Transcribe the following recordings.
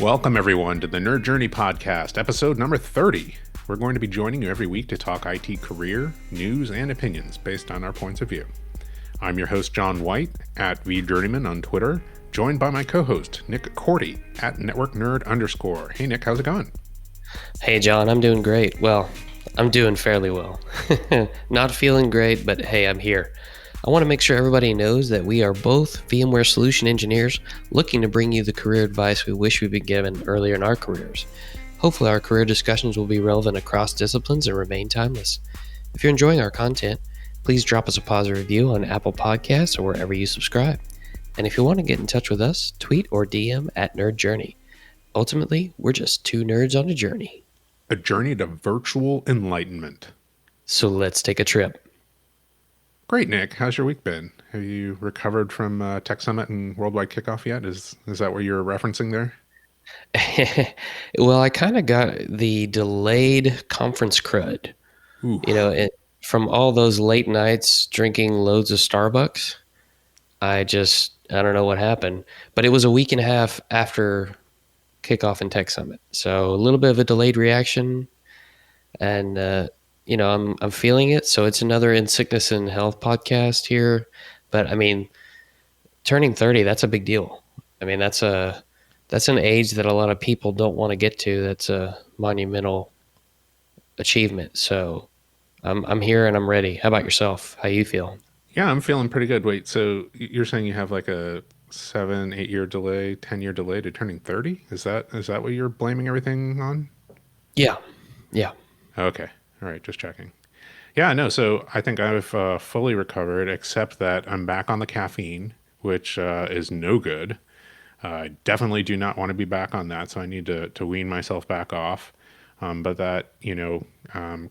Welcome, everyone, to the Nerd Journey Podcast, episode number 30. We're going to be joining you every week to talk IT career, news, and opinions based on our points of view. I'm your host, John White, at VJourneyman on Twitter, joined by my co-host, Nick Cordy, at NetworkNerd_. Hey, Nick, how's it going? Hey, John, I'm doing great. Well, I'm doing fairly well. Not feeling great, but hey, I'm here. I want to make sure everybody knows that we are both VMware solution engineers looking to bring you the career advice we wish we'd been given earlier in our careers. Hopefully our career discussions will be relevant across disciplines and remain timeless. If you're enjoying our content, please drop us a positive review on Apple Podcasts or wherever you subscribe. And if you want to get in touch with us, tweet or DM at Nerd Journey. Ultimately, we're just two nerds on a journey. A journey to virtual enlightenment. So let's take a trip. Great, Nick. How's your week been? Have you recovered from Tech Summit and Worldwide Kickoff yet? Is that what you're referencing there? Well, I kind of got the delayed conference crud. Ooh. From all those late nights drinking loads of Starbucks. I don't know what happened. But it was a week and a half after Kickoff and Tech Summit. So a little bit of a delayed reaction. And I'm feeling it. So it's another In Sickness and Health podcast here. But I mean, turning 30, that's a big deal. I mean, that's an age that a lot of people don't want to get to. That's a monumental achievement. So I'm here and I'm ready. How about yourself? How you feel? Yeah, I'm feeling pretty good. Wait, so you're saying you have like a 7-8 year delay, 10-year delay to turning 30? Is that what you're blaming everything on? Yeah. Okay. All right. Just checking. Yeah, no. So I think I've fully recovered, except that I'm back on the caffeine, which is no good. I definitely do not want to be back on that. So I need to wean myself back off. But that,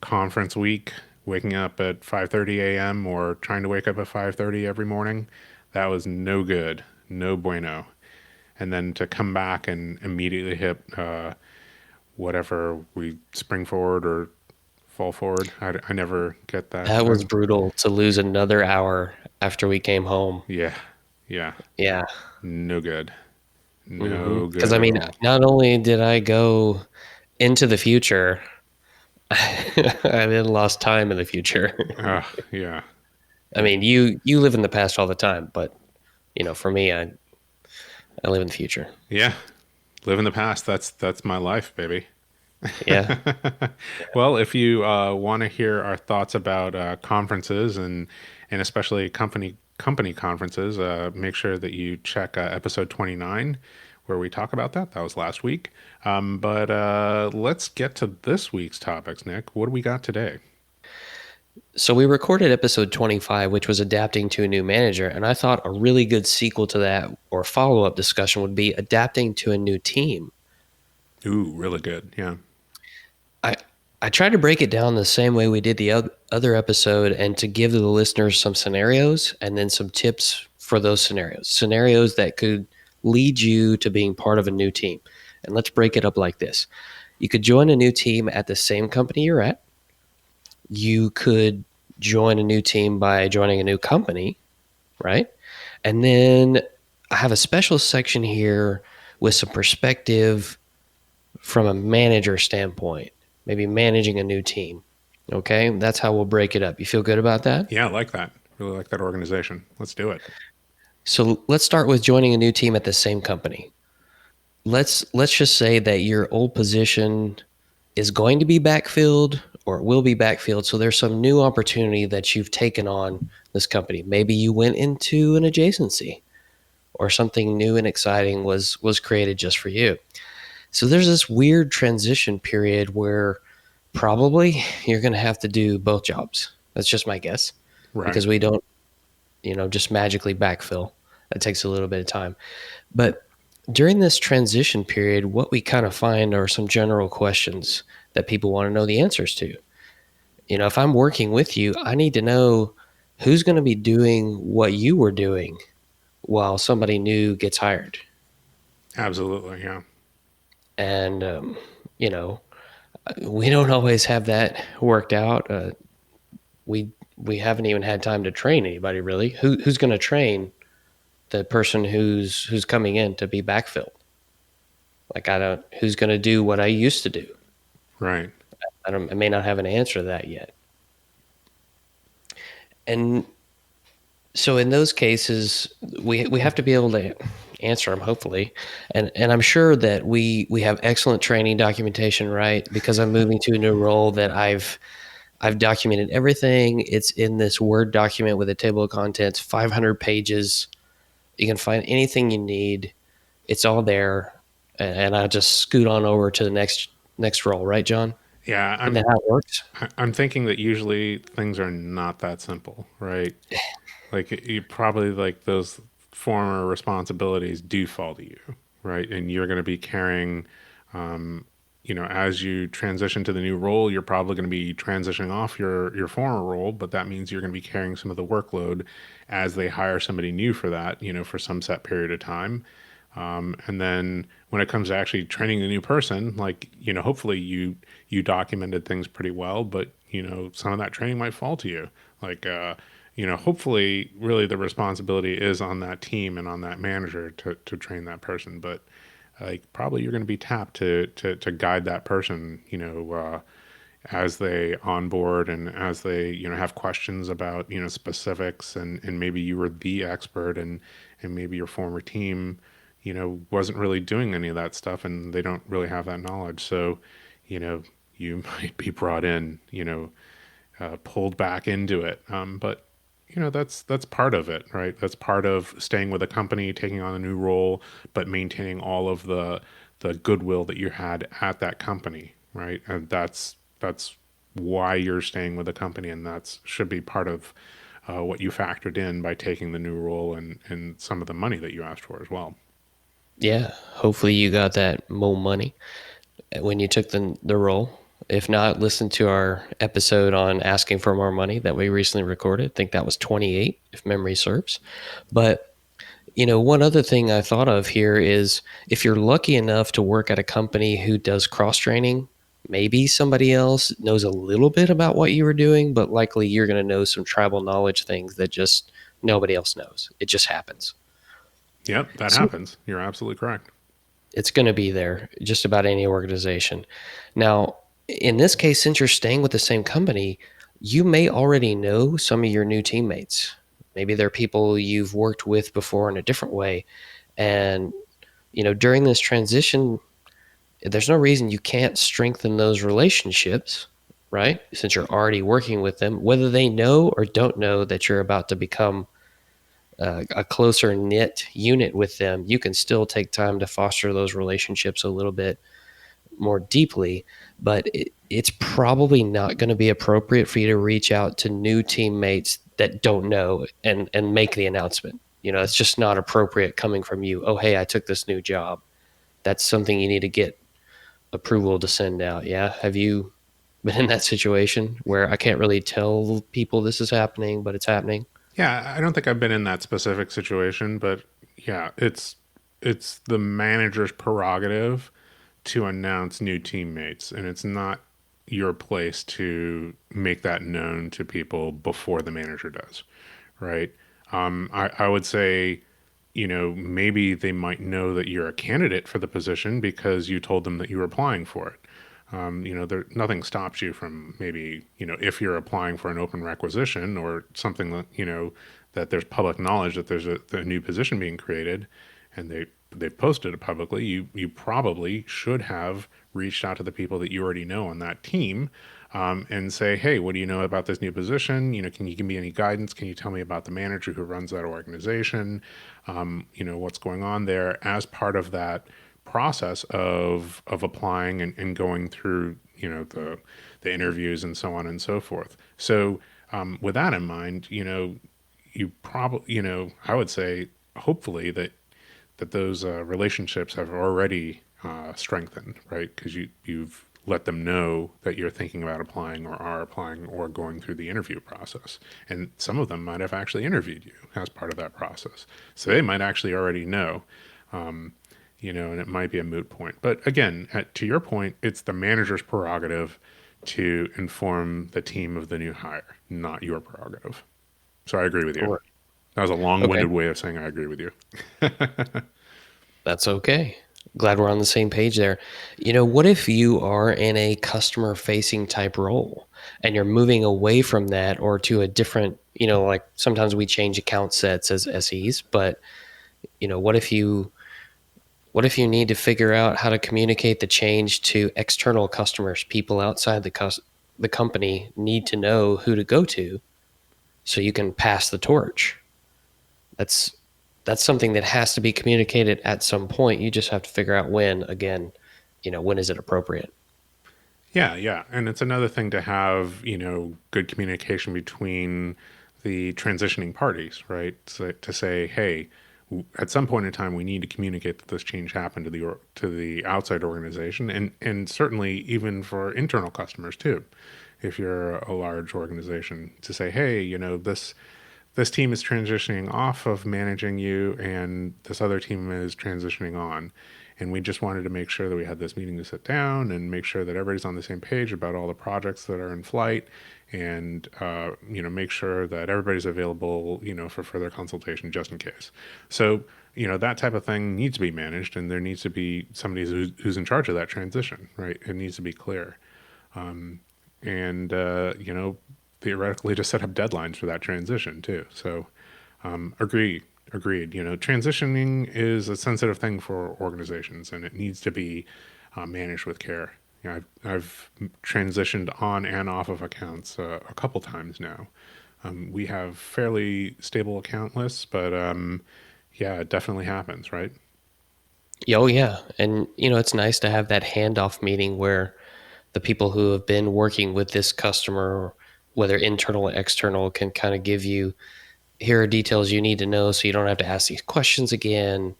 conference week, waking up at 5:30 a.m. or trying to wake up at 5:30 every morning, that was no good. No bueno. And then to come back and immediately hit whatever we spring forward or fall forward. I never get that. That was brutal to lose another hour after we came home. Yeah. No good. No good. Because I mean, not only did I go into the future, I then lost time in the future. Yeah. I mean, you live in the past all the time, but for me, I live in the future. Yeah. Live in the past. That's my life, baby. Yeah. Well, if you want to hear our thoughts about conferences and especially company conferences, make sure that you check episode 29 where we talk about that. That was last week. But let's get to this week's topics, Nick. What do we got today? So we recorded episode 25, which was adapting to a new manager. And I thought a really good sequel to that or follow-up discussion would be adapting to a new team. Ooh, really good. Yeah. I tried to break it down the same way we did the other episode and to give the listeners some scenarios and then some tips for those scenarios that could lead you to being part of a new team. And let's break it up like this. You could join a new team at the same company you're at. You could join a new team by joining a new company, right? And then I have a special section here with some perspective from a manager standpoint. Maybe managing a new team. Okay, that's how we'll break it up. You feel good about that? Yeah, I like that. Really like that organization. Let's do it. So let's start with joining a new team at the same company. Let's just say that your old position is going to be backfilled or it will be backfilled. So there's some new opportunity that you've taken on this company. Maybe you went into an adjacency or something new and exciting was created just for you. So there's this weird transition period where probably you're going to have to do both jobs. That's just my guess. Right. Because we don't, just magically backfill. That takes a little bit of time. But during this transition period, what we kind of find are some general questions that people want to know the answers to. If I'm working with you, I need to know who's going to be doing what you were doing while somebody new gets hired. Absolutely, yeah. And, we don't always have that worked out. We haven't even had time to train anybody really. Who's going to train the person who's coming in to be backfilled? Like I don't, who's going to do what I used to do? Right. I may not have an answer to that yet. And so in those cases, we have to be able to answer them, hopefully. And I'm sure that we have excellent training documentation, right? Because I'm moving to a new role that I've documented everything. It's in this Word document with a table of contents, 500 pages. You can find anything you need. It's all there. And I just scoot on over to the next role, right, John? Yeah, Isn't that how it works? I'm thinking that usually things are not that simple, right? Like you probably like those former responsibilities do fall to you, right? And you're going to be carrying, as you transition to the new role, you're probably going to be transitioning off your former role, but that means you're going to be carrying some of the workload as they hire somebody new for that, for some set period of time. And then when it comes to actually training the new person, like, hopefully you documented things pretty well, but some of that training might fall to you. Like, hopefully really the responsibility is on that team and on that manager to train that person. But like probably you're going to be tapped to guide that person, as they onboard and as they have questions about specifics, and maybe you were the expert, and maybe your former team wasn't really doing any of that stuff and they don't really have that knowledge. So you know you might be brought in, pulled back into it. But that's part of it, right? That's part of staying with a company, taking on a new role, but maintaining all of the goodwill that you had at that company, right? And that's why you're staying with the company, and that's should be part of what you factored in by taking the new role, and some of the money that you asked for as well. Yeah. Hopefully you got that more money when you took the role. If not, listen to our episode on asking for more money that we recently recorded. I think that was 28, if memory serves. But one other thing I thought of here is if you're lucky enough to work at a company who does cross training, maybe somebody else knows a little bit about what you were doing, but likely you're going to know some tribal knowledge things that just nobody else knows. It just happens. Yep, that So happens. You're absolutely correct. it's going to be there just about any organization. Now, in this case, since you're staying with the same company, you may already know some of your new teammates. Maybe they're people you've worked with before in a different way. And, during this transition, there's no reason you can't strengthen those relationships, right? Since you're already working with them, whether they know or don't know that you're about to become a closer knit unit with them, you can still take time to foster those relationships a little bit more deeply. But it's probably not going to be appropriate for you to reach out to new teammates that don't know and make the announcement. It's just not appropriate coming from you. Oh, hey, I took this new job. That's something you need to get approval to send out. Yeah. Have you been in that situation where I can't really tell people this is happening, but it's happening? Yeah, I don't think I've been in that specific situation, but yeah, it's the manager's prerogative to announce new teammates, and it's not your place to make that known to people before the manager does, right? I would say, maybe they might know that you're a candidate for the position because you told them that you were applying for it. Nothing stops you from maybe, if you're applying for an open requisition or something that, that there's public knowledge that there's a new position being created, and they've posted it publicly. You probably should have reached out to the people that you already know on that team, and say, hey, what do you know about this new position? Can you give me any guidance? Can you tell me about the manager who runs that organization? What's going on there as part of that process of applying and going through the interviews and so on and so forth. So with that in mind, you probably I would say hopefully that those relationships have already strengthened, right? Because you've let them know that you're thinking about applying or are applying or going through the interview process. And some of them might have actually interviewed you as part of that process. So they might actually already know, and it might be a moot point. But again, to your point, it's the manager's prerogative to inform the team of the new hire, not your prerogative. So I agree with you. Or That was a okay, long-winded way of saying I agree with you. that's okay. Glad we're on the same page there. What if you are in a customer facing type role and you're moving away from that or to a different, like sometimes we change account sets as SEs, but you know, what if you what if you need to figure out how to communicate the change to external customers, people outside the company need to know who to go to so you can pass the torch. That's that's something that has to be communicated at some point. You just have to figure out when. Again, when is it appropriate? Yeah, yeah. And it's another thing to have, good communication between the transitioning parties, right? So, to say, hey, at some point in time, we need to communicate that this change happened to the outside organization, and certainly even for internal customers too. If you're a large organization, to say, hey, this team is transitioning off of managing you and this other team is transitioning on, and we just wanted to make sure that we had this meeting to sit down and make sure that everybody's on the same page about all the projects that are in flight, and make sure that everybody's available, for further consultation just in case. So that type of thing needs to be managed, and there needs to be somebody who's in charge of that transition, right? It needs to be clear. And theoretically to set up deadlines for that transition too. So agreed. Transitioning is a sensitive thing for organizations, and it needs to be managed with care. I've transitioned on and off of accounts a couple times now. We have fairly stable account lists, but yeah, it definitely happens, right? Oh yeah, and it's nice to have that handoff meeting where the people who have been working with this customer, whether internal or external, can kind of give you, here are details you need to know so you don't have to ask these questions again.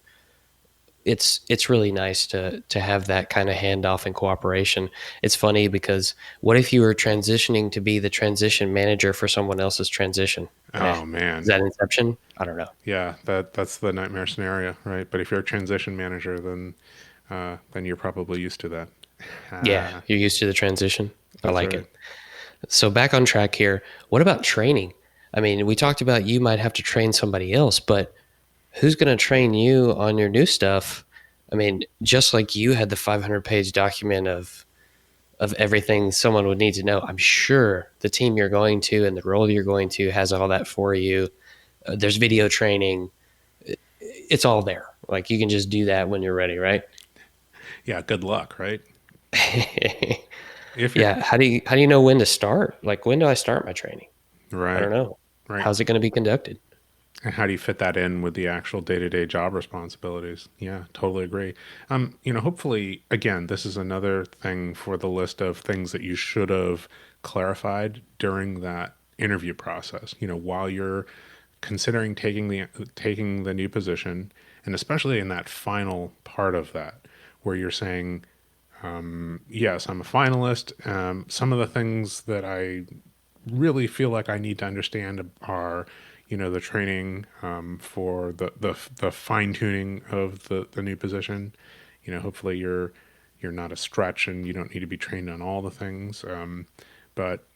It's really nice to have that kind of handoff and cooperation. It's funny because what if you were transitioning to be the transition manager for someone else's transition? Oh Is man, that Inception? I don't know. yeah, that's the nightmare scenario, right? But if you're a transition manager, then you're probably used to that. Yeah, Ah, you're used to the transition. I that's like right. it. So back on track here. What about training? I mean, we talked about you might have to train somebody else, but who's going to train you on your new stuff? I mean, just like you had the 500-page document of everything someone would need to know, I'm sure the team you're going to and the role you're going to has all that for you. There's video training. It's all there. Like you can just do that when you're ready, right? Yeah, good luck, right? If you're Yeah. How do you know when to start? Like when do I start my training? I right, don't know. right. How's it going to be conducted? And how do you fit that in with the actual day-to-day job responsibilities? Yeah, totally agree. Hopefully, again, this is another thing for the list of things that you should have clarified during that interview process. While you're considering taking the new position, and especially in that final part of that, where you're saying, yes, I'm a finalist. Some of the things that I really feel like I need to understand are, the training for the fine tuning of the new position. Hopefully you're not a stretch and you don't need to be trained on all the things. But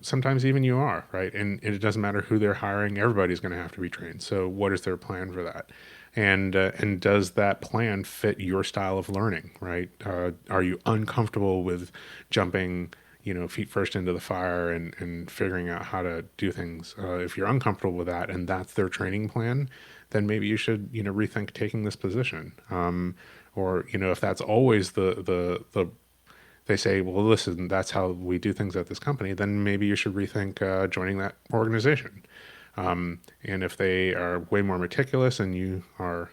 sometimes even you are, right, and it doesn't matter who they're hiring. Everybody's going to have to be trained. So what is their plan for that? And does that plan fit your style of learning, right? Are you uncomfortable with jumping, feet first into the fire and figuring out how to do things? If you're uncomfortable with that and that's their training plan, then maybe you should, rethink taking this position. Or if that's always the they say, well, listen, that's how we do things at this company, then maybe you should rethink joining that organization. And if they are way more meticulous and you are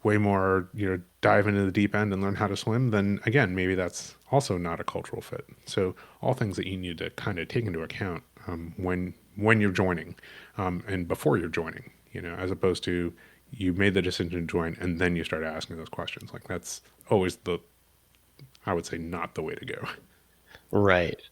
way more, dive into the deep end and learn how to swim, then again, maybe that's also not a cultural fit. So all things that you need to kind of take into account when you're joining, and before you're joining, as opposed to you made the decision to join and then you start asking those questions. Like that's always I would say, not the way to go. Right.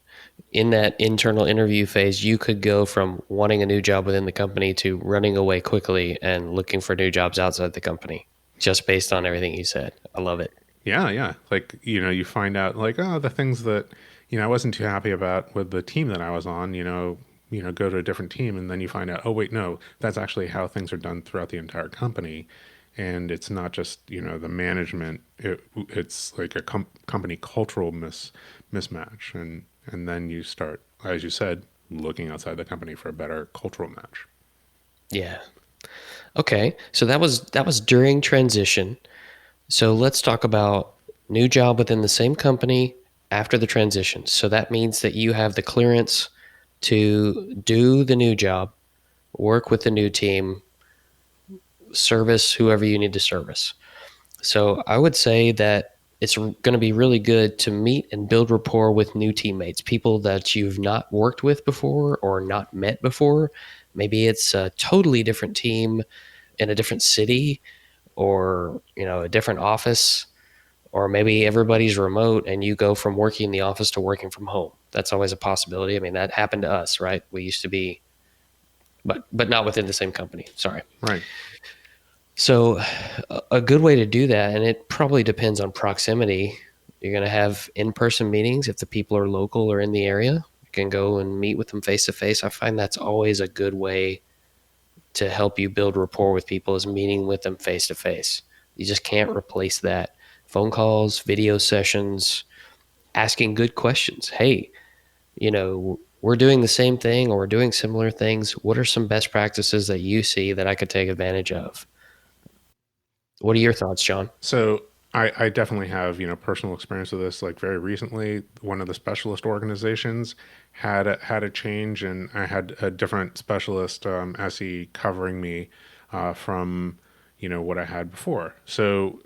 In that internal interview phase, you could go from wanting a new job within the company to running away quickly and looking for new jobs outside the company, just based on everything you said. I love it. Yeah, yeah. Like, you find out like, oh, the things that, I wasn't too happy about with the team that I was on, go to a different team and then you find out, oh wait, no, that's actually how things are done throughout the entire company. and it's not just the management. It's like a company cultural mismatch, and then you start, as you said, looking outside the company for a better cultural match. Yeah. Okay. So that was during transition. So let's talk about new job within the same company after the transition. So that means that you have the clearance to do the new job, work with the new team, service whoever you need to service. So I would say that it's going to be really good to meet and build rapport with new teammates, people that you've not worked with before or not met before. Maybe it's a totally different team in a different city, or a different office, or maybe everybody's remote and you go from working in the office to working from home. That's always a possibility. I mean, that happened to us, right? We used to be, but not within the same company. Sorry. Right. So, a good way to do that, and it probably depends on proximity. You're going to have in-person meetings if the people are local or in the area. You can go and meet with them face to face. I find that's always a good way to help you build rapport with people, is meeting with them face to face. You just can't replace that. Phone calls, video sessions, asking good questions. Hey, we're doing the same thing or we're doing similar things. What are some best practices that you see that I could take advantage of? What are your thoughts, John? So I definitely have personal experience with this. Like very recently, one of the specialist organizations had a change, and I had a different specialist SE covering me from what I had before. So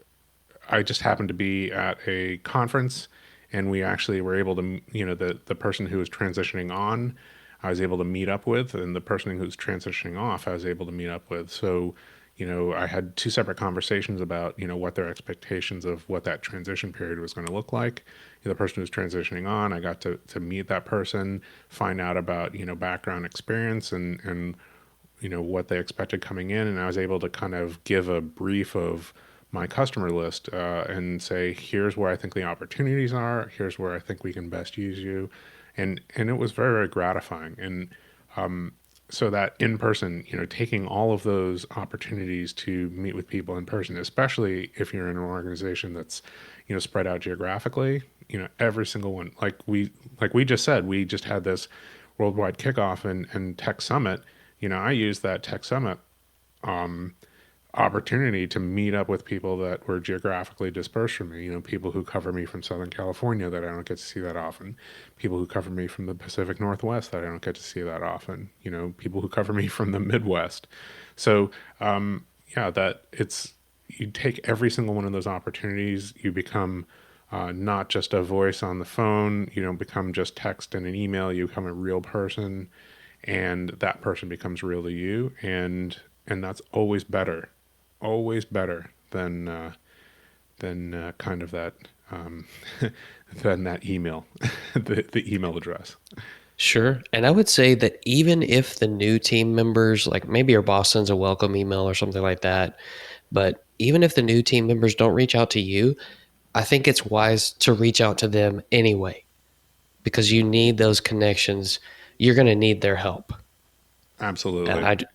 I just happened to be at a conference, and we actually were able to, the person who was transitioning on, I was able to meet up with, and the person who's transitioning off, I was able to meet up with. So, I had two separate conversations about, what their expectations of what that transition period was going to look like. The person who's transitioning on, I got to meet that person, find out about, background experience and what they expected coming in, and I was able to kind of give a brief of my customer list and say, here's where I think the opportunities are, here's where I think we can best use you, and it was very, very gratifying. And so that in person, taking all of those opportunities to meet with people in person, especially if you're in an organization that's spread out geographically, every single one, like we just said, we just had this worldwide kickoff and tech summit. I used that tech summit opportunity to meet up with people that were geographically dispersed from me. People who cover me from Southern California that I don't get to see that often. People who cover me from the Pacific Northwest that I don't get to see that often. People who cover me from the Midwest. So, yeah, that it's you take every single one of those opportunities. You become not just a voice on the phone. You don't become just text and an email. You become a real person, and that person becomes real to you, and that's always better than kind of that um, than that email, the email address. Sure. And I would say that even if the new team members, like maybe your boss sends a welcome email or something like that, but even if the new team members don't reach out to you, I think it's wise to reach out to them anyway, because you need those connections. You're going to need their help. And Absolutely.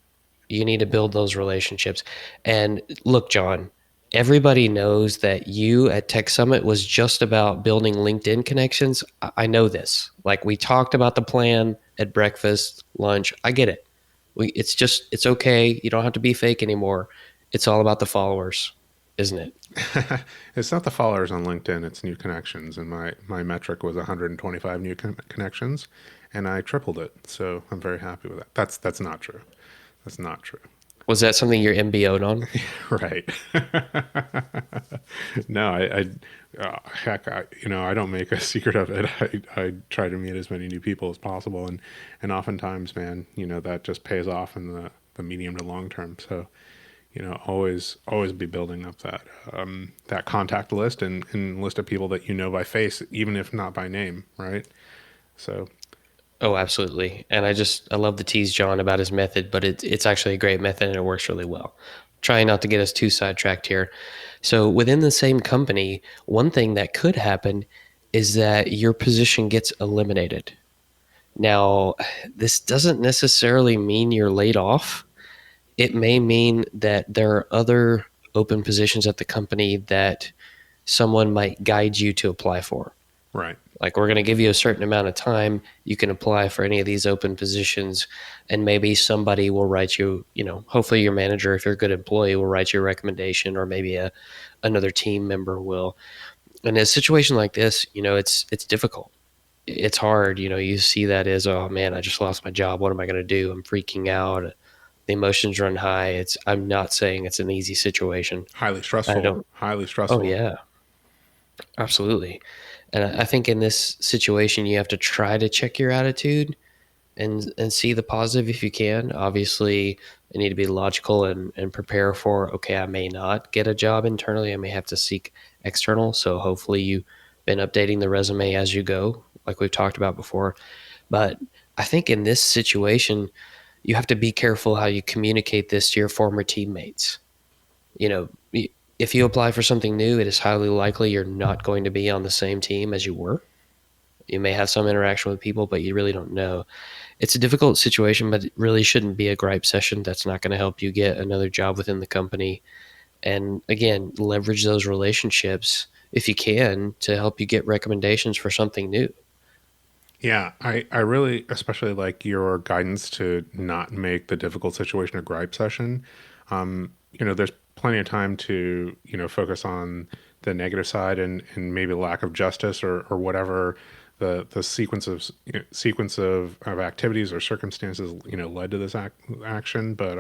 you need to build those relationships. And look, John, everybody knows that you at Tech Summit was just about building LinkedIn connections. I know this. Like, we talked about the plan at breakfast, lunch. I get it. It's okay. You don't have to be fake anymore. It's all about the followers, isn't it? It's not the followers on LinkedIn, it's new connections, and my metric was 125 new connections, and I tripled it. So I'm very happy with that. That's not true. That's not true. Was that something you're MBO'd on? Right. No, heck, I don't make a secret of it. I try to meet as many new people as possible, and oftentimes, man, that just pays off in the medium to long term. So, always be building up that contact list and list of people that you know by face, even if not by name, right? So, Oh, absolutely. And I love to tease John about his method, but it's actually a great method and it works really well. Trying not to get us too sidetracked here. So within the same company, one thing that could happen is that your position gets eliminated. Now, this doesn't necessarily mean you're laid off. It may mean that there are other open positions at the company that someone might guide you to apply for. Right. Like, we're going to give you a certain amount of time. You can apply for any of these open positions, and maybe somebody will write you, hopefully your manager, if you're a good employee, will write you a recommendation, or maybe another team member will. In a situation like this, it's difficult. It's hard. You see that as, oh man, I just lost my job. What am I going to do? I'm freaking out. The emotions run high. I'm not saying it's an easy situation. Highly I stressful. don't. Highly Oh stressful. yeah, absolutely. And I think in this situation, you have to try to check your attitude and see the positive if you can. Obviously, you need to be logical and prepare for, okay, I may not get a job internally. I may have to seek external. So hopefully you've been updating the resume as you go, like we've talked about before. But I think in this situation, you have to be careful how you communicate this to your former teammates. You know, if you apply for something new, it is highly likely you're not going to be on the same team as you were. You may have some interaction with people, but you really don't know. It's a difficult situation, but it really shouldn't be a gripe session. That's not going to help you get another job within the company. And again, leverage those relationships if you can to help you get recommendations for something new. Yeah, I really especially like your guidance to not make the difficult situation a gripe session. There's plenty of time to, focus on the negative side and maybe lack of justice or whatever the sequence of activities or circumstances, led to this action. But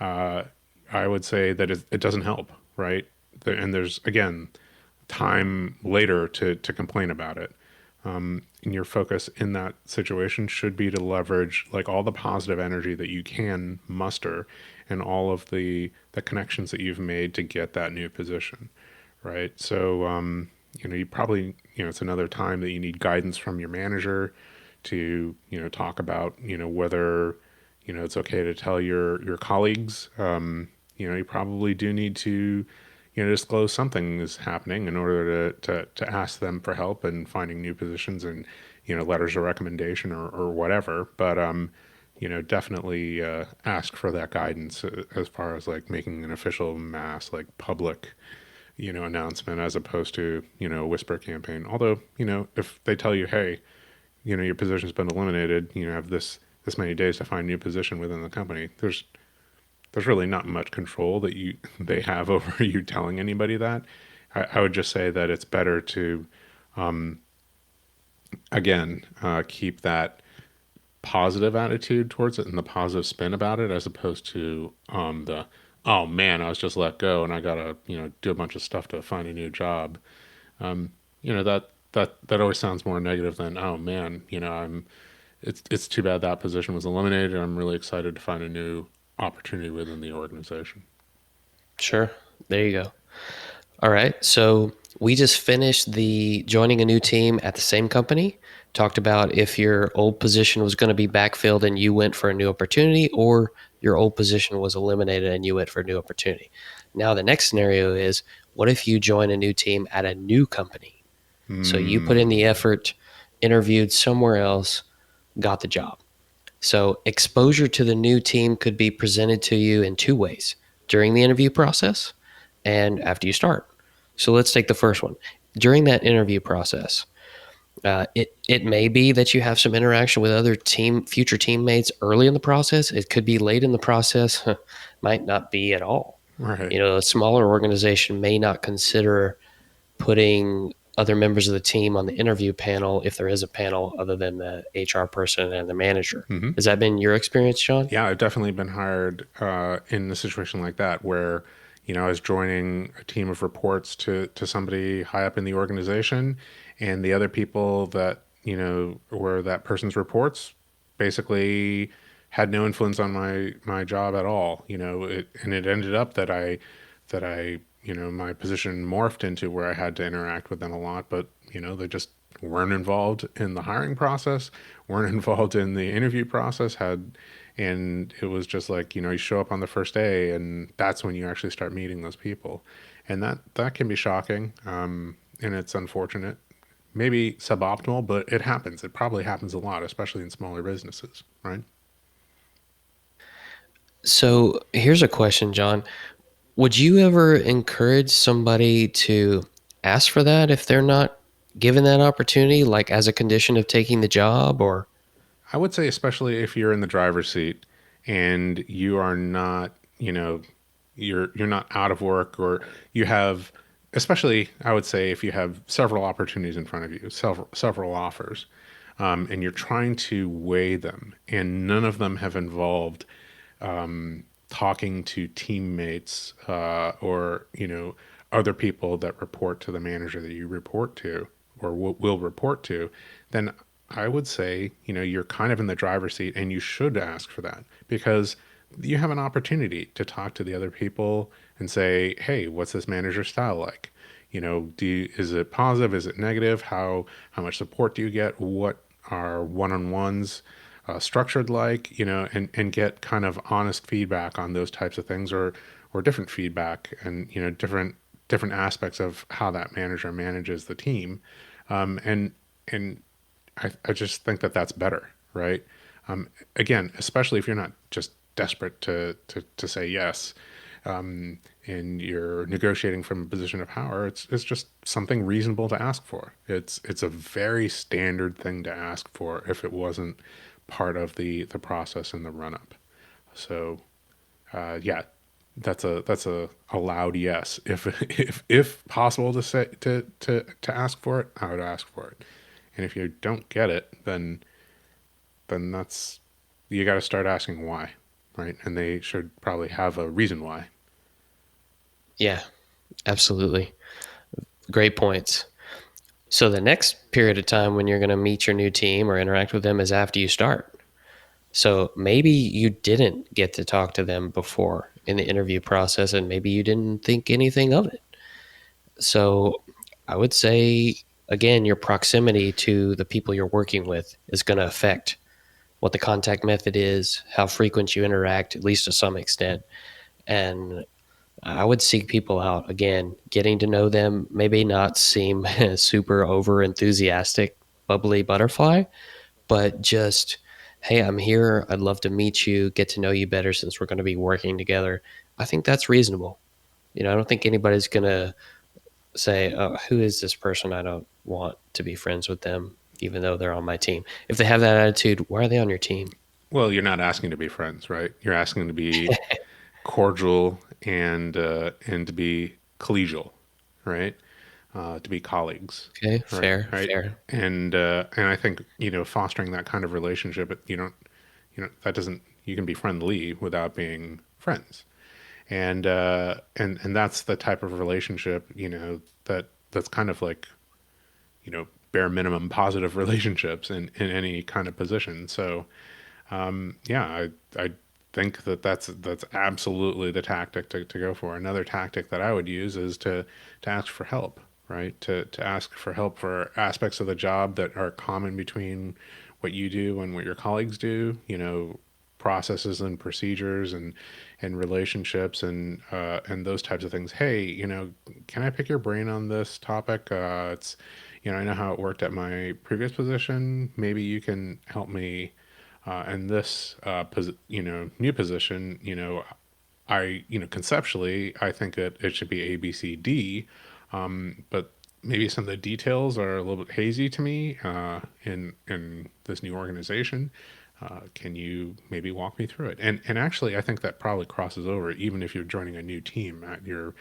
uh, I would say that it doesn't help, right? And there's again time later to complain about it. And your focus in that situation should be to leverage like all the positive energy that you can muster and all of the connections that you've made to get that new position, right? So you probably, it's another time that you need guidance from your manager to, talk about, whether, it's okay to tell your colleagues. You probably do need to, disclose something is happening in order to ask them for help in finding new positions and, letters of recommendation or whatever. But, definitely ask for that guidance as far as like making an official mass, like public, announcement as opposed to, a whisper campaign. Although, if they tell you, hey, your position's been eliminated, have this many days to find a new position within the company, there's really not much control that they have over you telling anybody that. I would just say that it's better to again keep that positive attitude towards it and the positive spin about it as opposed to the oh man, I was just let go and I gotta do a bunch of stuff to find a new job. That always sounds more negative than oh man, it's too bad that position was eliminated. I'm really excited to find a new opportunity within the organization. Sure. There you go. All right. So we just finished the joining a new team at the same company. Talked about if your old position was going to be backfilled and you went for a new opportunity, or your old position was eliminated and you went for a new opportunity. Now, the next scenario is, what if you join a new team at a new company? So you put in the Hmm. effort, interviewed somewhere else, got the job. So exposure to the new team could be presented to you in two ways: during the interview process and after you start. So let's take the first one. During that interview process, it may be that you have some interaction with other future teammates early in the process. It could be late in the process, might not be at all. Right. A smaller organization may not consider putting other members of the team on the interview panel if there is a panel other than the HR person and the manager. Hmm. Has that been your experience, John? Yeah, I've definitely been hired in a situation like that where, I was joining a team of reports to somebody high up in the organization, and the other people that, were that person's reports basically had no influence on my job at all. And it ended up that I my position morphed into where I had to interact with them a lot, but they just weren't involved in the hiring process, weren't involved in the interview process, and it was just like, you show up on the first day and that's when you actually start meeting those people. And that can be shocking. And it's unfortunate, maybe suboptimal, but it happens. It probably happens a lot, especially in smaller businesses, right? So here's a question, John. Would you ever encourage somebody to ask for that if they're not given that opportunity, like as a condition of taking the job? Or I would say, especially if you're in the driver's seat and you are not, you're not out of work, or you have, especially I would say if you have several opportunities in front of you, several offers, and you're trying to weigh them, and none of them have involved talking to teammates or other people that report to the manager that you report to or will report to, then I would say you're kind of in the driver's seat and you should ask for that because you have an opportunity to talk to the other people and say, hey, what's this manager style like? Is it positive? Is it negative? How much support do you get? What are one-on-ones structured like? And get kind of honest feedback on those types of things, or different feedback, and different aspects of how that manager manages the team, and I just think that that's better, right? Again, especially if you're not just desperate to say yes, and you're negotiating from a position of power, it's just something reasonable to ask for. It's a very standard thing to ask for if it wasn't part of the process in the run up. So yeah, that's a loud yes. If possible to say to ask for it, I would ask for it. And if you don't get it, then that's you got to start asking why, right? And they should probably have a reason why. yeah, absolutely. Great points. So the next period of time when you're going to meet your new team or interact with them is after you start. So maybe you didn't get to talk to them before in the interview process, and maybe you didn't think anything of it. So I would say, again, your proximity to the people you're working with is going to affect what the contact method is, how frequent you interact, at least to some extent. And I would seek people out again, getting to know them, maybe not seem super over enthusiastic, bubbly butterfly, but just, hey, I'm here. I'd love to meet you, get to know you better since we're going to be working together. I think that's reasonable. I don't think anybody's going to say, oh, who is this person? I don't want to be friends with them, even though they're on my team. If they have that attitude, why are they on your team? Well, you're not asking to be friends, right? You're asking to be cordial and to be collegial, right? To be colleagues, Okay, right? fair, Right. fair. And I think fostering that kind of relationship, that doesn't you can be friendly without being friends, and that's the type of relationship that's kind of like bare minimum positive relationships in any kind of position. So yeah, I think that's absolutely the tactic to go for. Another tactic that I would use is to ask for help, right? To ask for help for aspects of the job that are common between what you do and what your colleagues do. Processes and procedures and relationships and those types of things. Hey, can I pick your brain on this topic? It's I know how it worked at my previous position. Maybe you can help me and this new position, conceptually I think that it should be ABCD, but maybe some of the details are a little bit hazy to me in this new organization. Can you maybe walk me through it? And actually, I think that probably crosses over even if you're joining a new team at your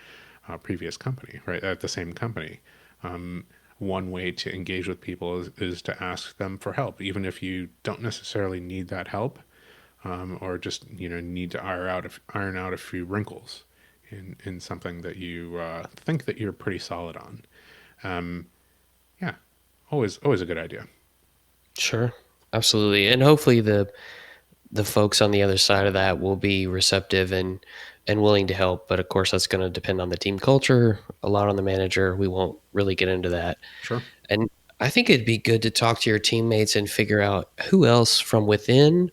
previous company, right? At the same company. One way to engage with people is to ask them for help, even if you don't necessarily need that help, or just need to iron out a few wrinkles in something that you think that you're pretty solid on. Yeah, always a good idea. Sure, absolutely. And hopefully the folks on the other side of that will be receptive and willing to help. But of course, that's going to depend on the team culture, a lot on the manager. We won't really get into that. Sure. And I think it'd be good to talk to your teammates and figure out who else from within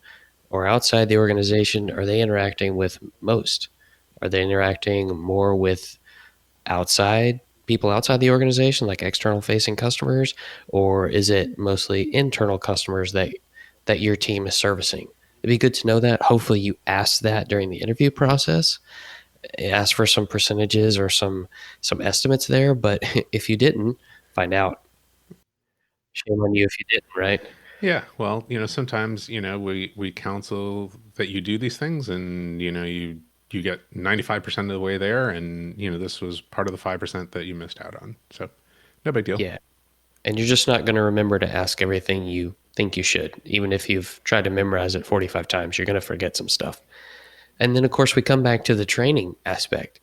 or outside the organization are they interacting with most? Are they interacting more with outside people outside the organization, like external facing customers, or is it mostly internal customers that your team is servicing? It'd be good to know that. Hopefully, you ask that during the interview process, ask for some percentages or some estimates there. But if you didn't, find out. Shame on you if you didn't, right? Yeah, well, sometimes, we counsel that you do these things and, you get 95% of the way there and, this was part of the 5% that you missed out on. So, no big deal. Yeah. And you're just not going to remember to ask everything you think you should. Even if you've tried to memorize it 45 times, you're going to forget some stuff. And then, of course, we come back to the training aspect.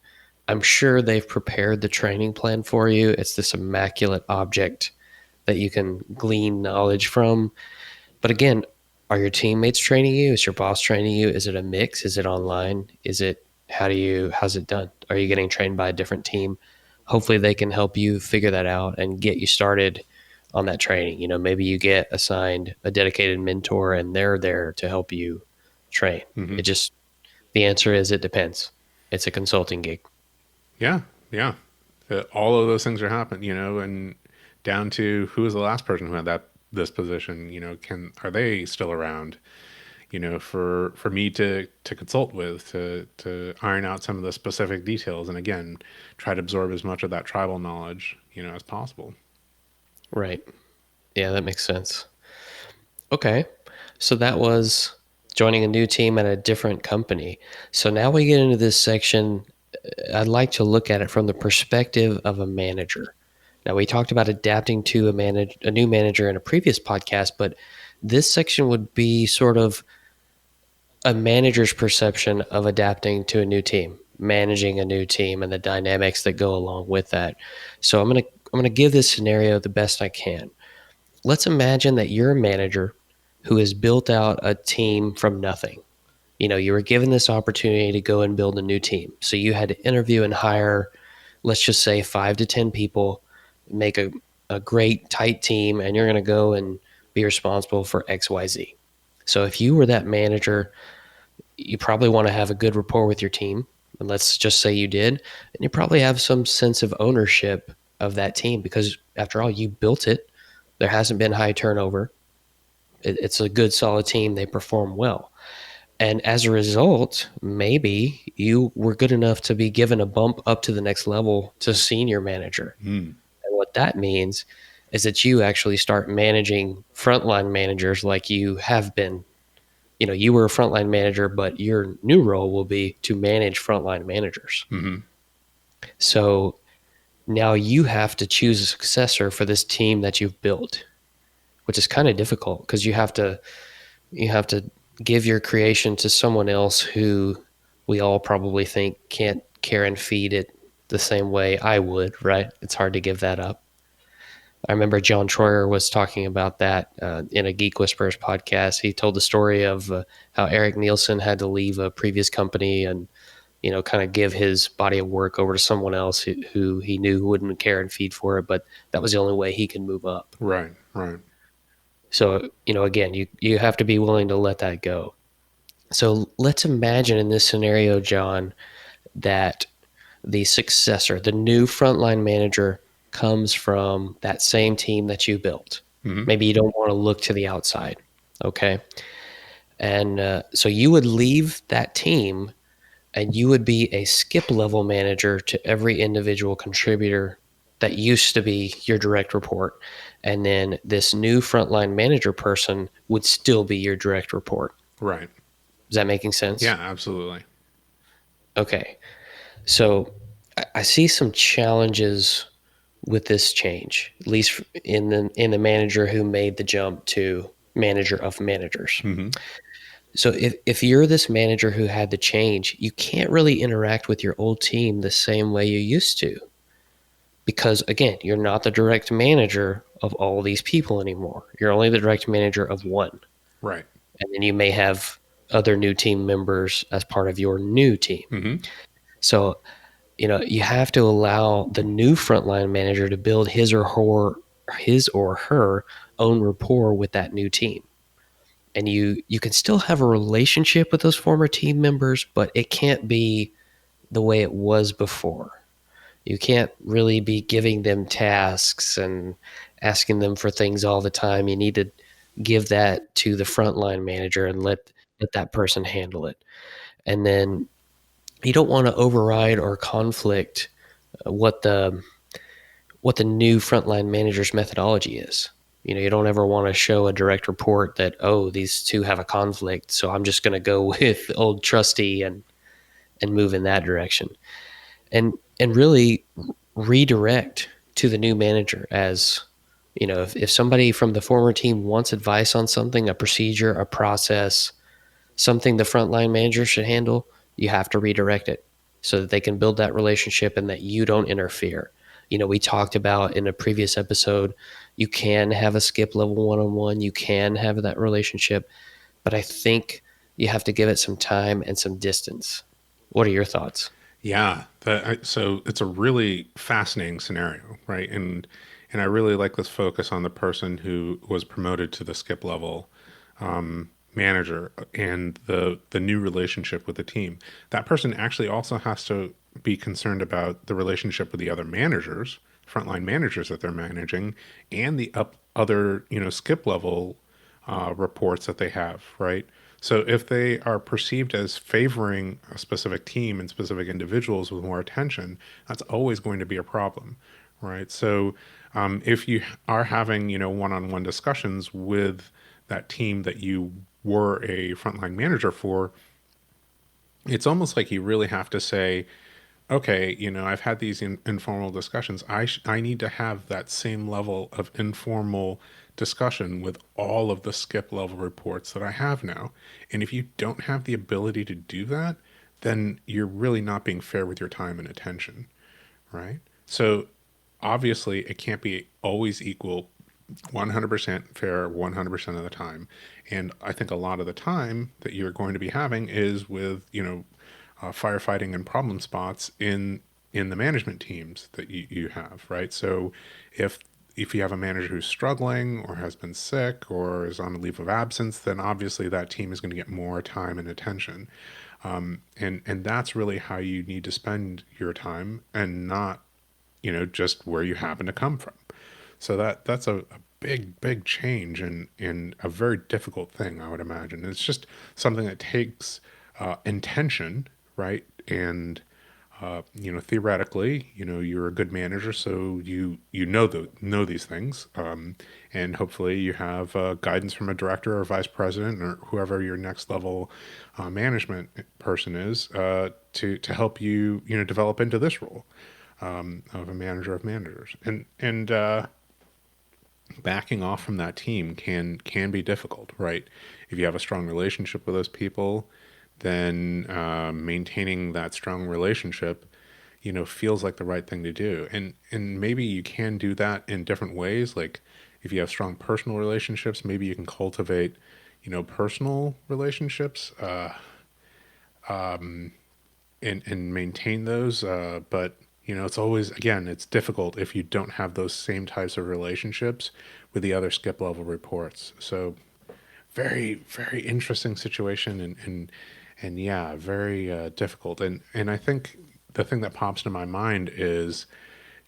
I'm sure they've prepared the training plan for you. It's this immaculate object that you can glean knowledge from. But again, are your teammates training you? Is your boss training you? Is it a mix? Is it online? Is it how's it done? Are you getting trained by a different team? Hopefully they can help you figure that out and get you started on that training. Maybe you get assigned a dedicated mentor and they're there to help you train. Hmm. It just the answer is it depends. It's a consulting gig. Yeah, yeah. All of those things are happening, and down to who was the last person who had this position, are they still around? For me to consult with to iron out some of the specific details, and again, try to absorb as much of that tribal knowledge, as possible. Right. Yeah, that makes sense. Okay. So that was joining a new team at a different company. So now we get into this section. I'd like to look at it from the perspective of a manager. Now we talked about adapting to a new manager in a previous podcast, but this section would be sort of a manager's perception of adapting to a new team, managing a new team and the dynamics that go along with that. So I'm going to give this scenario the best I can. Let's imagine that you're a manager who has built out a team from nothing. You were given this opportunity to go and build a new team. So you had to interview and hire, let's just say 5 to 10 people, make a great tight team, and you're going to go and be responsible for XYZ. So if you were that manager, you probably want to have a good rapport with your team. And let's just say you did. And you probably have some sense of ownership of that team because, after all, you built it. There hasn't been high turnover. It's a good, solid team. They perform well. And as a result, maybe you were good enough to be given a bump up to the next level to senior manager. Mm. And what that means is that you actually start managing frontline managers like you have been. You were a frontline manager, but your new role will be to manage frontline managers. Hmm. So now you have to choose a successor for this team that you've built, which is kind of difficult because you have to give your creation to someone else who we all probably think can't care and feed it the same way I would, right? It's hard to give that up. I remember John Troyer was talking about that in a Geek Whisperers podcast. He told the story of how Eric Nielsen had to leave a previous company and kind of give his body of work over to someone else who he knew wouldn't care and feed for it, but that was the only way he could move up. Right, right. So, again, you have to be willing to let that go. So let's imagine in this scenario, John, that the successor, the new frontline manager, comes from that same team that you built. Hmm. Maybe you don't want to look to the outside. Okay. And so you would leave that team and you would be a skip level manager to every individual contributor that used to be your direct report. And then this new frontline manager person would still be your direct report. Right. Is that making sense? Yeah, absolutely. Okay. So I see some challenges with this change, at least in the manager who made the jump to manager of managers. Hmm. So if you're this manager who had the change, you can't really interact with your old team the same way you used to. Because again, you're not the direct manager of all these people anymore. You're only the direct manager of one. Right. And then you may have other new team members as part of your new team. Hmm. So you have to allow the new frontline manager to build his or her own rapport with that new team. And you can still have a relationship with those former team members, but it can't be the way it was before. You can't really be giving them tasks and asking them for things all the time. You need to give that to the frontline manager and let that person handle it. And then you don't want to override or conflict what the new frontline manager's methodology is. You don't ever want to show a direct report that, oh, these two have a conflict, so I'm just going to go with old trusty and move in that direction. And really redirect to the new manager as, if somebody from the former team wants advice on something, a procedure, a process, something the frontline manager should handle, you have to redirect it so that they can build that relationship and that you don't interfere. We talked about in a previous episode, you can have a skip level one-on-one, you can have that relationship, but I think you have to give it some time and some distance. What are your thoughts? Yeah, so it's a really fascinating scenario, right? And I really like this focus on the person who was promoted to the skip level manager and the new relationship with the team. That person actually also has to be concerned about the relationship with the other managers, frontline managers that they're managing, and the other skip level reports that they have, right? So if they are perceived as favoring a specific team and specific individuals with more attention, that's always going to be a problem, right? So if you are having one-on-one discussions with that team that you were a frontline manager for, it's almost like you really have to say, okay, I've had these informal discussions. I need to have that same level of informal discussion with all of the skip level reports that I have now. And if you don't have the ability to do that, then you're really not being fair with your time and attention, right? So obviously, it can't be always equal 100% fair 100% of the time. And I think a lot of the time that you're going to be having is with, firefighting and problem spots in the management teams that you have, right? So if you have a manager who's struggling or has been sick or is on a leave of absence, then obviously that team is going to get more time and attention. And that's really how you need to spend your time and not, just where you happen to come from. So that's a big change and a very difficult thing, I would imagine. It's just something that takes intention, right? And theoretically, you're a good manager, so you know these things, and hopefully you have guidance from a director or vice president or whoever your next level management person is to help you develop into this role of a manager of managers. And backing off from that team can be difficult, right? If you have a strong relationship with those people, then maintaining that strong relationship, feels like the right thing to do. And maybe you can do that in different ways. Like if you have strong personal relationships, maybe you can cultivate, personal relationships and maintain those. But it's always again, it's difficult if you don't have those same types of relationships with the other skip level reports. So very interesting situation and yeah, very difficult. And I think the thing that pops into my mind is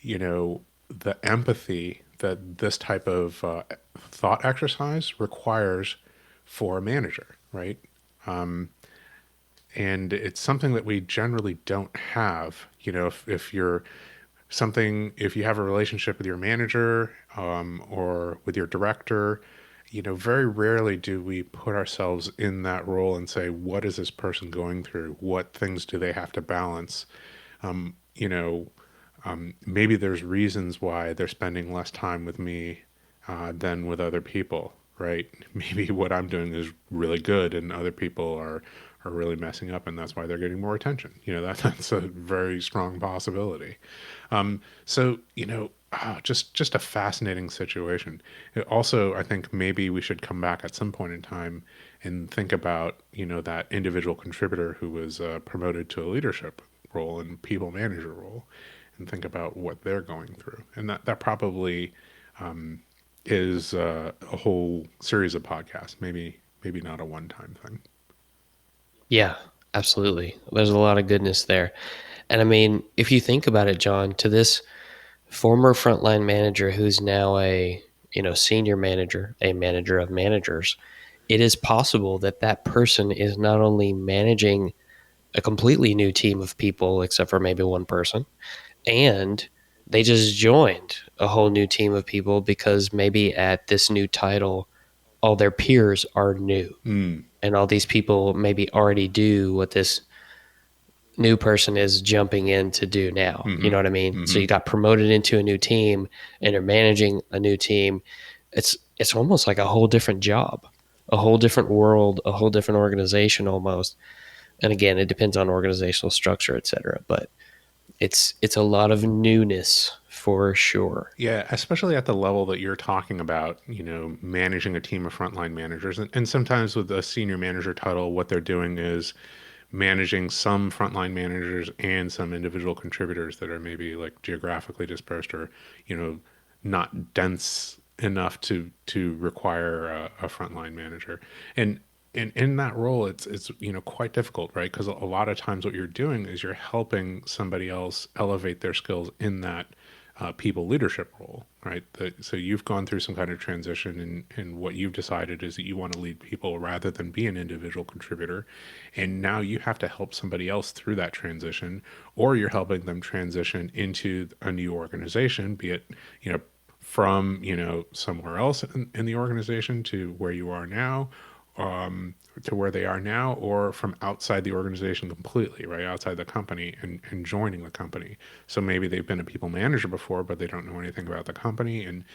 the empathy that this type of thought exercise requires for a manager, right? And it's something that we generally don't have. If you're something, if you have a relationship with your manager or with your director, very rarely do we put ourselves in that role and say, what is this person going through? What things do they have to balance? Um, you know, Maybe there's reasons why they're spending less time with me than with other people, right? Maybe what I'm doing is really good and other people are really messing up and that's why they're getting more attention. That's a very strong possibility. So, just a fascinating situation. Also, I think maybe we should come back at some point in time and think about, that individual contributor who was promoted to a leadership role and people manager role and think about what they're going through. And that probably is a whole series of podcasts, maybe not a one-time thing. Yeah, absolutely. There's a lot of goodness there. And I mean, if you think about it, John, to this former frontline manager who's now a senior manager, a manager of managers, it is possible that that person is not only managing a completely new team of people, except for maybe one person, and they just joined a whole new team of people because maybe at this new title, all their peers are new, Mm. and all these people maybe already do what this new person is jumping in to do now. You Mm-hmm. know what I mean? So Mm-hmm. you got promoted into a new team and you're managing a new team. It's almost like a whole different job, a whole different world, a whole different organization almost. And again, it depends on organizational structure, et cetera. But it's a lot of newness for sure. Yeah, especially at the level that you're talking about, managing a team of frontline managers. And sometimes with a senior manager title, what they're doing is managing some frontline managers and some individual contributors that are maybe like geographically dispersed or, not dense enough to require a frontline manager. And in that role, it's quite difficult, right? Because a lot of times what you're doing is you're helping somebody else elevate their skills in that people leadership role, right? So you've gone through some kind of transition, and what you've decided is that you want to lead people rather than be an individual contributor. And now you have to help somebody else through that transition, or you're helping them transition into a new organization, be it, from, somewhere else in the organization to where you are now, to where they are now, or from outside the organization completely, right? Outside the company and joining the company. So maybe they've been a people manager before, but they don't know anything about the company. And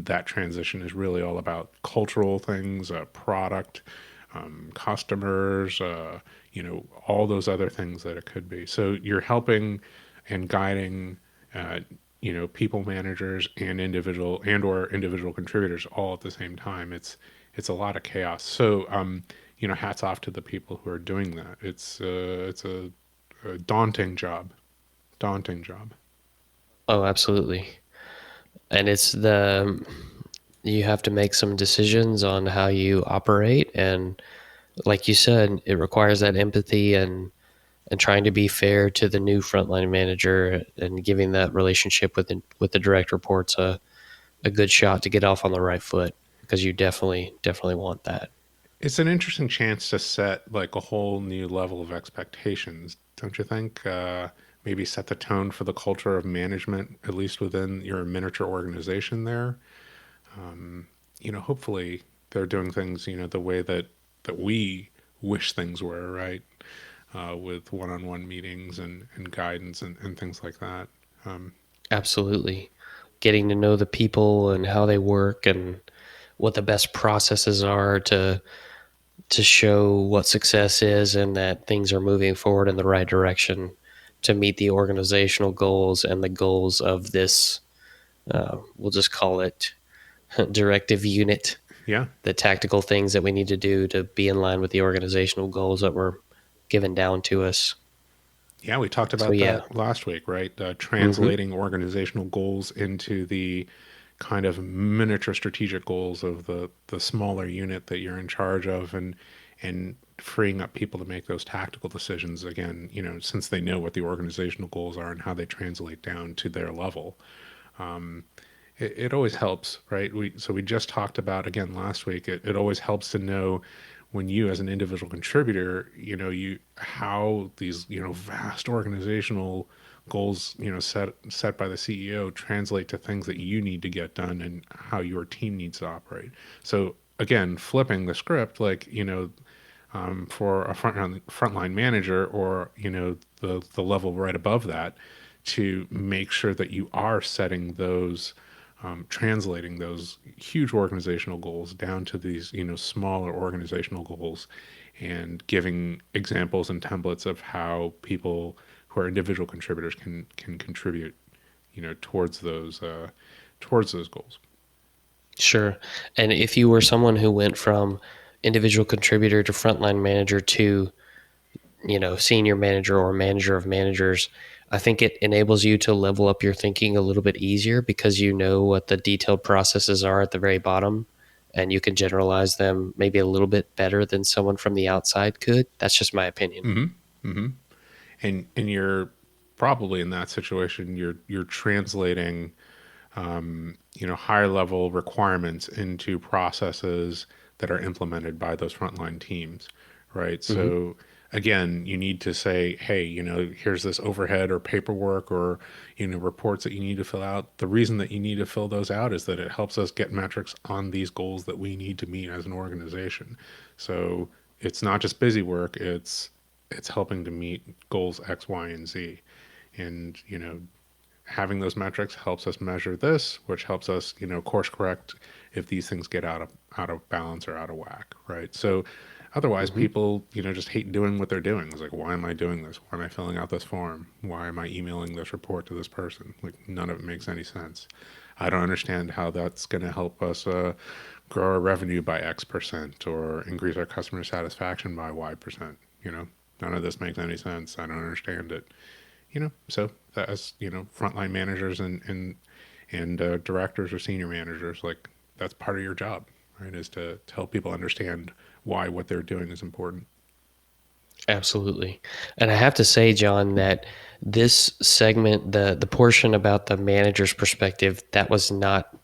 that transition is really all about cultural things, product, customers, all those other things that it could be. So you're helping and guiding, uh, people managers and individual contributors all at the same time. It's a lot of chaos. So, hats off to the people who are doing that. It's a daunting job. Daunting job. Oh, absolutely. And it's the you have to make some decisions on how you operate, and like you said, it requires that empathy and trying to be fair to the new frontline manager and giving that relationship with the direct reports a good shot to get off on the right foot, because you definitely want that. It's an interesting chance to set like a whole new level of expectations, don't you think? Maybe set the tone for the culture of management, at least within your miniature organization there. Hopefully they're doing things, the way that we wish things were, right? With one-on-one meetings and guidance and things like that. Um, Absolutely. Getting to know the people and how they work and what the best processes are to show what success is and that things are moving forward in the right direction to meet the organizational goals and the goals of this, we'll just call it directive unit, yeah, the tactical things that we need to do to be in line with the organizational goals that were given down to us. yeah, we talked So about yeah. that last week, right? Hmm. Translating organizational goals into the kind of miniature strategic goals of the smaller unit that you're in charge of, and freeing up people to make those tactical decisions again, since they know what the organizational goals are and how they translate down to their level. It always helps, right? We just talked about again last week. It always helps to know when you, as an individual contributor, you how these vast organizational goals set by the CEO translate to things that you need to get done and how your team needs to operate. So again, flipping the script, like for a frontline manager, or the level right above that, to make sure that you are setting those, translating those huge organizational goals down to these smaller organizational goals, and giving examples and templates of how people who are individual contributors can contribute towards those goals. Sure. And if you were someone who went from individual contributor to frontline manager to, senior manager or manager of managers, I think it enables you to level up your thinking a little bit easier because you know what the detailed processes are at the very bottom, and you can generalize them maybe a little bit better than someone from the outside could. That's just my opinion. Mm-hmm. Mm-hmm. And you're probably in that situation. You're translating higher level requirements into processes that are implemented by those frontline teams, right? Hmm. So again, you need to say, hey, here's this overhead or paperwork or, reports that you need to fill out. The reason that you need to fill those out is that it helps us get metrics on these goals that we need to meet as an organization. So it's not just busy work, it's helping to meet goals X, Y, and Z. And, having those metrics helps us measure this, which helps us, course correct if these things get out of balance or out of whack, right? So otherwise, Hmm. people, just hate doing what they're doing. It's like, why am I doing this? Why am I filling out this form? Why am I emailing this report to this person? Like, none of it makes any sense. I don't understand how that's going to help us grow our revenue by X% or increase our customer satisfaction by Y%. None of this makes any sense. I don't understand it. So as frontline managers and directors or senior managers, like that's part of your job, right? Is to help people understand why what they're doing is important. Absolutely. And I have to say, John, that this segment, the portion about the manager's perspective, that was not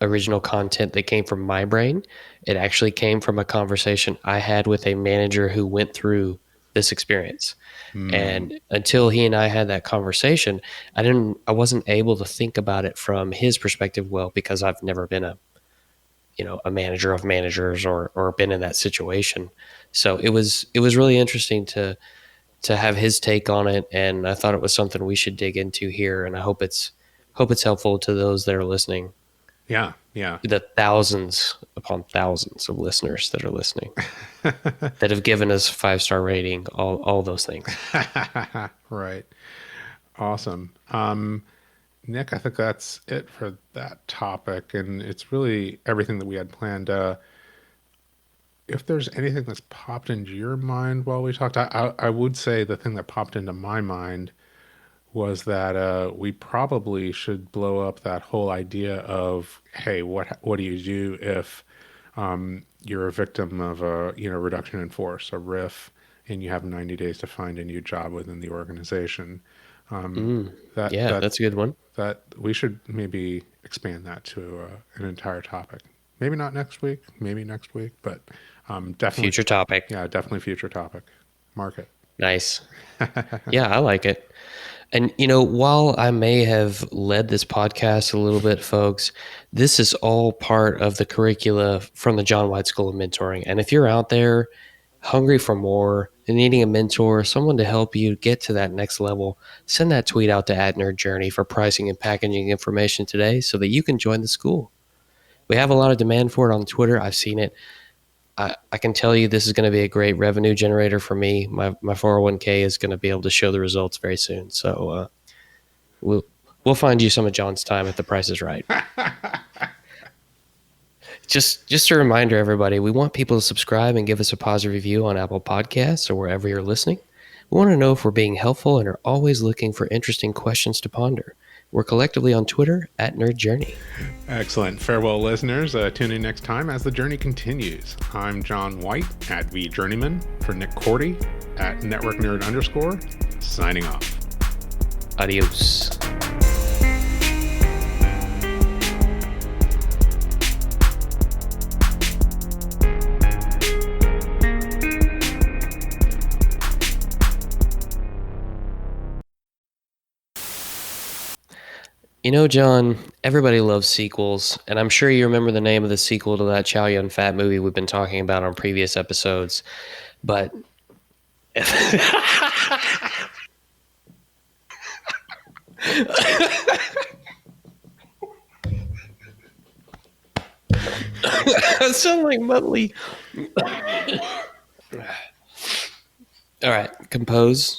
original content that came from my brain. It actually came from a conversation I had with a manager who went through this experience. Hmm. And until he and I had that conversation, I wasn't able to think about it from his perspective well, because I've never been a manager of managers or been in that situation. So it was really interesting to have his take on it, and I thought it was something we should dig into here, and I hope it's helpful to those that are listening, Yeah. Yeah. the thousands upon thousands of listeners that are listening, that have given us 5-star rating, all those things. Right. Awesome. Nick, I think that's it for that topic, and it's really everything that we had planned. If there's anything that's popped into your mind while we talked, I would say the thing that popped into my mind was that we probably should blow up that whole idea of, hey, what do you do if you're a victim of a reduction in force, a RIF, and you have 90 days to find a new job within the organization. Mm, That yeah, that that's a good one. that we should maybe expand that to an entire topic. Maybe not next week, maybe next week, but definitely, Future topic. yeah, definitely future topic. Mark it. Nice. Yeah, I like it. And, while I may have led this podcast a little bit, folks, this is all part of the curricula from the John White School of Mentoring. And if you're out there hungry for more and needing a mentor, someone to help you get to that next level, send that tweet out to @NerdJourney for pricing and packaging information today so that you can join the school. We have a lot of demand for it on Twitter. I've seen it. I can tell you this is going to be a great revenue generator for me. My 401k is going to be able to show the results very soon. So we'll we'll find you some of John's time if the price is right. Just a reminder, everybody, we want people to subscribe and give us a positive review on Apple Podcasts or wherever you're listening. We want to know if we're being helpful and are always looking for interesting questions to ponder. We're collectively on Twitter @NerdJourney. Excellent. Farewell, listeners. Tune in next time as the journey continues. I'm John White @VJourneyman for Nick Cordy @NetworkNerd_, signing off. Adios. John, everybody loves sequels, and I'm sure you remember the name of the sequel to that Chow Yun Fat movie we've been talking about on previous episodes. But I sound like Muttley. All right, compose.